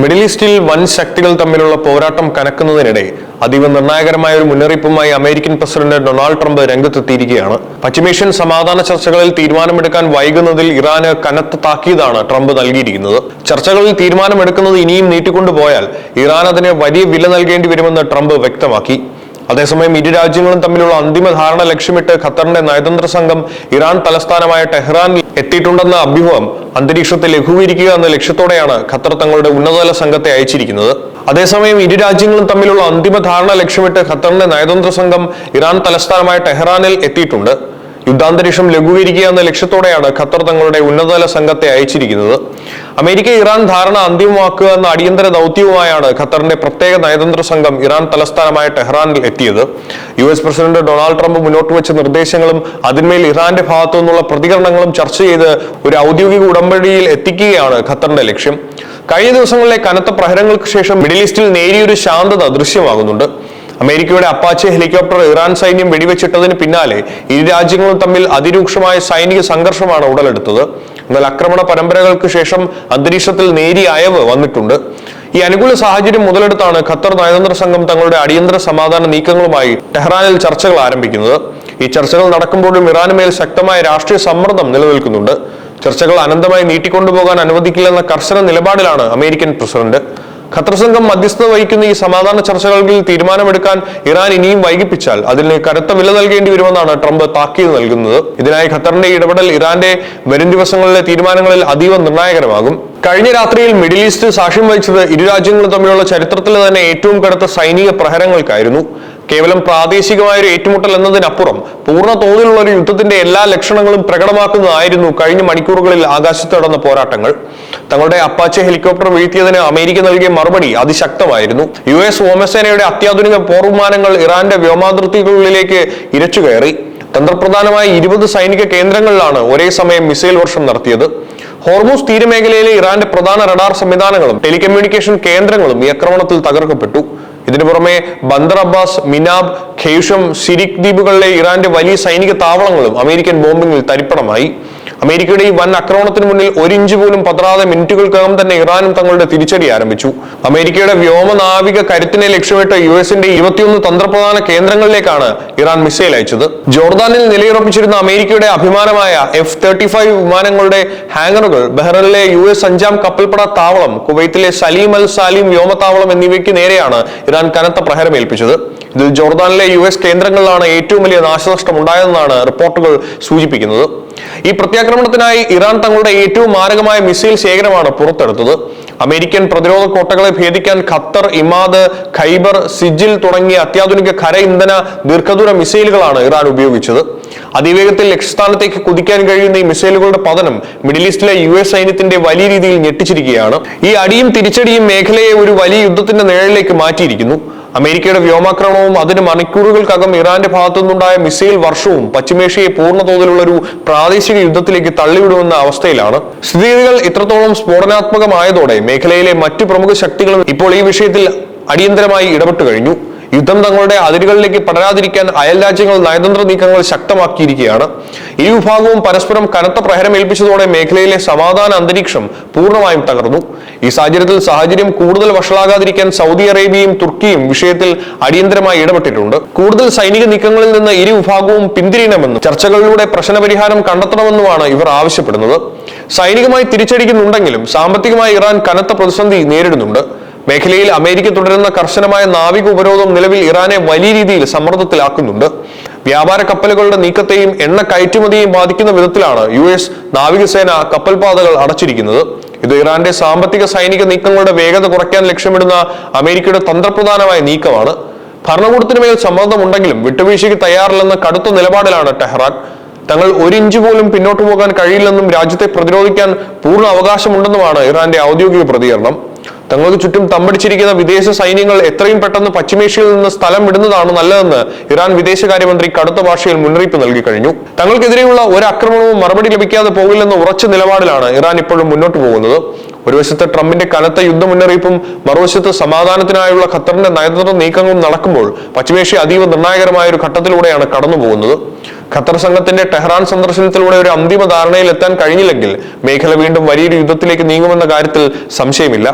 Middle ഈസ്റ്റിൽ വൻ ശക്തികൾ തമ്മിലുള്ള പോരാട്ടം കനക്കുന്നതിനിടെ അതീവ നിർണായകരമായ ഒരു മുന്നറിയിപ്പുമായി അമേരിക്കൻ പ്രസിഡന്റ് ഡൊണാൾഡ് ട്രംപ് രംഗത്തെത്തിയിരിക്കുകയാണ്. പശ്ചിമേഷ്യൻ സമാധാന ചർച്ചകളിൽ തീരുമാനമെടുക്കാൻ വൈകുന്നതിൽ ഇറാന് കനത്ത താക്കീതാണ് ട്രംപ് നൽകിയിരിക്കുന്നത്. ചർച്ചകളിൽ തീരുമാനമെടുക്കുന്നത് ഇനിയും നീട്ടിക്കൊണ്ടുപോയാൽ ഇറാൻ അതിന് വലിയ വില നൽകേണ്ടി വരുമെന്ന് ട്രംപ് വ്യക്തമാക്കി. അതേസമയം ഇരു രാജ്യങ്ങളും തമ്മിലുള്ള അന്തിമ ധാരണ ലക്ഷ്യമിട്ട് ഖത്തറിന്റെ നയതന്ത്ര സംഘം ഇറാൻ തലസ്ഥാനമായ ടെഹ്റാനിൽ എത്തിയിട്ടുണ്ടെന്ന അഭ്യൂഹം അന്തരീക്ഷത്തെ ലഘൂകരിക്കുക എന്ന ലക്ഷ്യത്തോടെയാണ് ഖത്തർ തങ്ങളുടെ ഉന്നതതല സംഘത്തെ അയച്ചിരിക്കുന്നത്. അതേസമയം ഇരു രാജ്യങ്ങളും തമ്മിലുള്ള അന്തിമ ധാരണ ലക്ഷ്യമിട്ട് ഖത്തറിന്റെ നയതന്ത്ര സംഘം ഇറാൻ തലസ്ഥാനമായ ടെഹ്റാനിൽ എത്തിയിട്ടുണ്ട്. യുദ്ധാന്തരീക്ഷം ലഘൂകരിക്കുക എന്ന ലക്ഷ്യത്തോടെയാണ് ഖത്തർ തങ്ങളുടെ ഉന്നതതല സംഘത്തെ അയച്ചിരിക്കുന്നത്. അമേരിക്ക ഇറാൻ ധാരണ അന്തിമമാക്കുക എന്ന അടിയന്തര ദൗത്യവുമായാണ് ഖത്തറിന്റെ പ്രത്യേക നയതന്ത്ര സംഘം ഇറാൻ തലസ്ഥാനമായ ടെഹ്റാനിൽ എത്തിയത്. US പ്രസിഡന്റ് ഡൊണാൾഡ് ട്രംപ് മുന്നോട്ട് വെച്ച നിർദ്ദേശങ്ങളും അതിന്മേൽ ഇറാന്റെ ഭാഗത്തു നിന്നുള്ള പ്രതികരണങ്ങളും ചർച്ച ചെയ്ത് ഒരു ഔദ്യോഗിക ഉടമ്പടിയിൽ എത്തിക്കുകയാണ് ഖത്തറിന്റെ ലക്ഷ്യം. കഴിഞ്ഞ ദിവസങ്ങളിലെ കനത്ത പ്രഹരങ്ങൾക്ക് ശേഷം മിഡിൽ ഈസ്റ്റിൽ നേരിയൊരു ശാന്തത ദൃശ്യമാകുന്നുണ്ട്. അമേരിക്കയുടെ അപ്പാച്ചെ ഹെലികോപ്റ്റർ ഇറാൻ സൈന്യം വെടിവെച്ചിട്ടതിന് പിന്നാലെ ഇരു രാജ്യങ്ങളും തമ്മിൽ അതിരൂക്ഷമായ സൈനിക സംഘർഷമാണ് ഉടലെടുത്തത്. എന്നാൽ ആക്രമണ പരമ്പരകൾക്ക് ശേഷം അന്തരീക്ഷത്തിൽ നേരിയ അയവ് വന്നിട്ടുണ്ട്. ഈ അനുകൂല സാഹചര്യം മുതലെടുത്താണ് ഖത്തർ നയതന്ത്ര സംഘം തങ്ങളുടെ അടിയന്തര സമാധാന നീക്കങ്ങളുമായി ടെഹ്റാനിൽ ചർച്ചകൾ ആരംഭിക്കുന്നത്. ഈ ചർച്ചകൾ നടക്കുമ്പോഴും ഇറാന് മേൽ ശക്തമായ രാഷ്ട്രീയ സമ്മർദ്ദം നിലനിൽക്കുന്നുണ്ട്. ചർച്ചകൾ അനന്തമായി നീട്ടിക്കൊണ്ടുപോകാൻ അനുവദിക്കില്ലെന്ന കർശന നിലപാടിലാണ് അമേരിക്കൻ പ്രസിഡന്റ്. ഖത്തർ സംഘം മധ്യസ്ഥത വഹിക്കുന്ന ഈ സമാധാന ചർച്ചകളിൽ തീരുമാനമെടുക്കാൻ ഇറാൻ ഇനിയും വൈകിപ്പിച്ചാൽ അതിന് കനത്ത വില നൽകേണ്ടി വരുമെന്നാണ് ട്രംപ് താക്കീത് നൽകുന്നത്. ഇതിനായി ഖത്തറിന്റെ ഇടപെടൽ ഇറാന്റെ വരും ദിവസങ്ങളിലെ തീരുമാനങ്ങളിൽ അതീവ നിർണായകരമാകും. കഴിഞ്ഞ രാത്രിയിൽ മിഡിൽ ഈസ്റ്റ് സാക്ഷ്യം വഹിച്ചത് ഇരു രാജ്യങ്ങളും തമ്മിലുള്ള ചരിത്രത്തിലെ തന്നെ ഏറ്റവും കടുത്ത സൈനിക പ്രഹരങ്ങൾക്കായിരുന്നു. കേവലം പ്രാദേശികമായ ഒരു ഏറ്റുമുട്ടൽ എന്നതിനപ്പുറം പൂർണ്ണ തോതിലുള്ള ഒരു യുദ്ധത്തിന്റെ എല്ലാ ലക്ഷണങ്ങളും പ്രകടമാക്കുന്നതായിരുന്നു കഴിഞ്ഞ മണിക്കൂറുകളിൽ ആകാശത്ത് നടന്ന പോരാട്ടങ്ങൾ. തങ്ങളുടെ അപ്പാച്ചെ ഹെലികോപ്റ്റർ വീഴ്ത്തിയതിന് അമേരിക്ക നൽകിയ മറുപടി അതിശക്തമായിരുന്നു. US വ്യോമസേനയുടെ അത്യാധുനിക പോർവിമാനങ്ങൾ ഇറാന്റെ വ്യോമാതിർത്തികളിലേക്ക് ഇരച്ചുകയറി. തന്ത്രപ്രധാനമായ 20 സൈനിക കേന്ദ്രങ്ങളിലാണ് ഒരേ സമയം മിസൈൽ വർഷം നടത്തിയത്. ഹോർമൂസ് തീരമേഖലയിലെ ഇറാന്റെ പ്രധാന റഡാർ സംവിധാനങ്ങളും ടെലികമ്മ്യൂണിക്കേഷൻ കേന്ദ്രങ്ങളും ഈ ആക്രമണത്തിൽ തകർക്കപ്പെട്ടു. ഇതിനു പുറമെ ബന്ദർ അബ്ബാസ്, മിനാബ്, ഖെയ്ഷം, സിരിക് ദ്വീപുകളിലെ ഇറാന്റെ വലിയ സൈനിക താവളങ്ങളും അമേരിക്കൻ ബോംബിംഗിൽ തരിപ്പണമായി. അമേരിക്കയുടെ ഈ വൻ ആക്രമണത്തിന് മുന്നിൽ ഒരു ഇഞ്ച് പോലും പതറാതെ മിനിറ്റുകൾക്കകം തന്നെ ഇറാനും തങ്ങളുടെ തിരിച്ചടി ആരംഭിച്ചു. അമേരിക്കയുടെ വ്യോമനാവിക കരുത്തിനെ ലക്ഷ്യമിട്ട് US-ന്റെ 21 തന്ത്രപ്രധാന കേന്ദ്രങ്ങളിലേക്കാണ് ഇറാൻ മിസൈൽ അയച്ചത്. ജോർദാനിൽ നിലയുറപ്പിച്ചിരുന്ന അമേരിക്കയുടെ അഭിമാനമായ F-35 വിമാനങ്ങളുടെ ഹാങ്ങറുകൾ, ബഹ്റൈനിലെ US 5ാം കപ്പൽപ്പട താവളം, കുവൈത്തിലെ സലീം അൽ സാലിം വ്യോമതാവളം എന്നിവയ്ക്ക് നേരെയാണ് ഇറാൻ കനത്ത പ്രഹരമേൽപ്പിച്ചത്. ഇതിൽ ജോർദാനിലെ US കേന്ദ്രങ്ങളിലാണ് ഏറ്റവും വലിയ നാശനഷ്ടം ഉണ്ടായതെന്നാണ് റിപ്പോർട്ടുകൾ സൂചിപ്പിക്കുന്നത്. ഈ പ്രത്യാക്രമണത്തിനായി ഇറാൻ തങ്ങളുടെ ഏറ്റവും മാരകമായ മിസൈൽ ശേഖരമാണ് പുറത്തെടുത്തത്. അമേരിക്കൻ പ്രതിരോധ കോട്ടകളെ ഭേദിക്കാൻ ഖത്തർ, ഇമാദ്, ഖൈബർ, സിജിൽ തുടങ്ങിയ അത്യാധുനിക ഖര ഇന്ധന ദീർഘദൂര മിസൈലുകളാണ് ഇറാൻ ഉപയോഗിച്ചത്. അതിവേഗത്തിൽ ലക്ഷ്യസ്ഥാനത്തേക്ക് കുതിക്കാൻ കഴിയുന്ന ഈ മിസൈലുകളുടെ പതനം മിഡിൽ ഈസ്റ്റിലെ US സൈന്യത്തിന്റെ വലിയ രീതിയിൽ ഞെട്ടിച്ചിരിക്കുകയാണ്. ഈ അടിയും തിരിച്ചടിയും മേഖലയെ ഒരു വലിയ യുദ്ധത്തിന്റെ നിഴലിലേക്ക് മാറ്റിയിരിക്കുന്നു. അമേരിക്കയുടെ വ്യോമാക്രമണവും അതിന് മണിക്കൂറുകൾക്കകം ഇറാന്റെ ഭാഗത്തു നിന്നുണ്ടായ മിസൈൽ വർഷവും പശ്ചിമേഷ്യയെ പൂർണ്ണ തോതിലുള്ള ഒരു പ്രാദേശിക യുദ്ധത്തിലേക്ക് തള്ളിവിടുമെന്ന അവസ്ഥയിലാണ്. സ്ഥിതിഗതികൾ ഇത്രത്തോളം സ്ഫോടനാത്മകമായതോടെ മേഖലയിലെ മറ്റു പ്രമുഖ ശക്തികളും ഇപ്പോൾ ഈ വിഷയത്തിൽ അടിയന്തരമായി ഇടപെട്ടു കഴിഞ്ഞു. യുദ്ധം തങ്ങളുടെ അതിരുകളിലേക്ക് പടരാതിരിക്കാൻ അയൽ രാജ്യങ്ങൾ നയതന്ത്ര നീക്കങ്ങൾ ശക്തമാക്കിയിരിക്കുകയാണ്. ഈ വിഭാഗവും പരസ്പരം കനത്ത പ്രഹരമേൽപ്പിച്ചതോടെ മേഖലയിലെ സമാധാന അന്തരീക്ഷം പൂർണ്ണമായും തകർന്നു. ഈ സാഹചര്യം കൂടുതൽ വഷളാകാതിരിക്കാൻ സൗദി അറേബ്യയും തുർക്കിയും വിഷയത്തിൽ അടിയന്തരമായി ഇടപെട്ടിട്ടുണ്ട്. കൂടുതൽ സൈനിക നീക്കങ്ങളിൽ നിന്ന് ഇരു വിഭാഗവും പിന്തിരിയണമെന്നും ചർച്ചകളിലൂടെ പ്രശ്നപരിഹാരം കണ്ടെത്തണമെന്നുമാണ് ഇവർ ആവശ്യപ്പെടുന്നത്. സൈനികമായി തിരിച്ചടിക്കുന്നുണ്ടെങ്കിലും സാമ്പത്തികമായി ഇറാൻ കനത്ത പ്രതിസന്ധി നേരിടുന്നുണ്ട്. മേഖലയിൽ അമേരിക്ക തുടരുന്ന കർശനമായ നാവിക ഉപരോധം നിലവിൽ ഇറാനെ വലിയ രീതിയിൽ സമ്മർദ്ദത്തിലാക്കുന്നുണ്ട്. വ്യാപാര കപ്പലുകളുടെ നീക്കത്തെയും എണ്ണ കയറ്റുമതിയെയും ബാധിക്കുന്ന വിധത്തിലാണ് US നാവികസേന കപ്പൽപാതകൾ അടച്ചിരിക്കുന്നത്. ഇത് ഇറാന്റെ സാമ്പത്തിക സൈനിക നീക്കങ്ങളുടെ വേഗത കുറയ്ക്കാൻ ലക്ഷ്യമിടുന്ന അമേരിക്കയുടെ തന്ത്രപ്രധാനമായ നീക്കമാണ്. ഭരണകൂടത്തിന് മേൽ സമ്മർദ്ദമുണ്ടെങ്കിലും വിട്ടുവീഴ്ചയ്ക്ക് തയ്യാറില്ലെന്ന കടുത്ത നിലപാടിലാണ് ടെഹ്റാൻ. തങ്ങൾ ഒരു ഇഞ്ച് പോലും പിന്നോട്ടു പോകാൻ കഴിയില്ലെന്നും രാജ്യത്തെ പ്രതിരോധിക്കാൻ പൂർണ്ണ അവകാശമുണ്ടെന്നുമാണ് ഇറാന്റെ ഔദ്യോഗിക പ്രതികരണം. തങ്ങൾക്ക് ചുറ്റും തമ്പടിച്ചിരിക്കുന്ന വിദേശ സൈന്യങ്ങൾ എത്രയും പെട്ടെന്ന് പശ്ചിമേഷ്യയിൽ നിന്ന് സ്ഥലം വിടുന്നതാണ് നല്ലതെന്ന് ഇറാൻ വിദേശകാര്യമന്ത്രി കടുത്ത ഭാഷയിൽ മുന്നറിയിപ്പ് നൽകി കഴിഞ്ഞു. തങ്ങൾക്കെതിരെയുള്ള ഒരു ആക്രമണവും മറുപടി ലഭിക്കാതെ പോകില്ലെന്ന ഉറച്ച നിലപാടിലാണ് ഇറാൻ ഇപ്പോഴും മുന്നോട്ട് പോകുന്നത്. ഒരു വശത്ത് ട്രംപിന്റെ കനത്ത യുദ്ധ മുന്നറിയിപ്പും മറുവശത്ത് സമാധാനത്തിനായുള്ള ഖത്തറിന്റെ നയതന്ത്ര നീക്കങ്ങളും നടക്കുമ്പോൾ പശ്ചിമേഷ്യ അതീവ നിർണായകരമായ ഒരു ഘട്ടത്തിലൂടെയാണ് കടന്നു പോകുന്നത്. ഖത്തർ സംഘത്തിന്റെ ടെഹ്റാൻ സന്ദർശനത്തിലൂടെ ഒരു അന്തിമ ധാരണയിൽ എത്താൻ കഴിഞ്ഞില്ലെങ്കിൽ മേഖല വീണ്ടും വലിയൊരു യുദ്ധത്തിലേക്ക് നീങ്ങുമെന്ന കാര്യത്തിൽ സംശയമില്ല.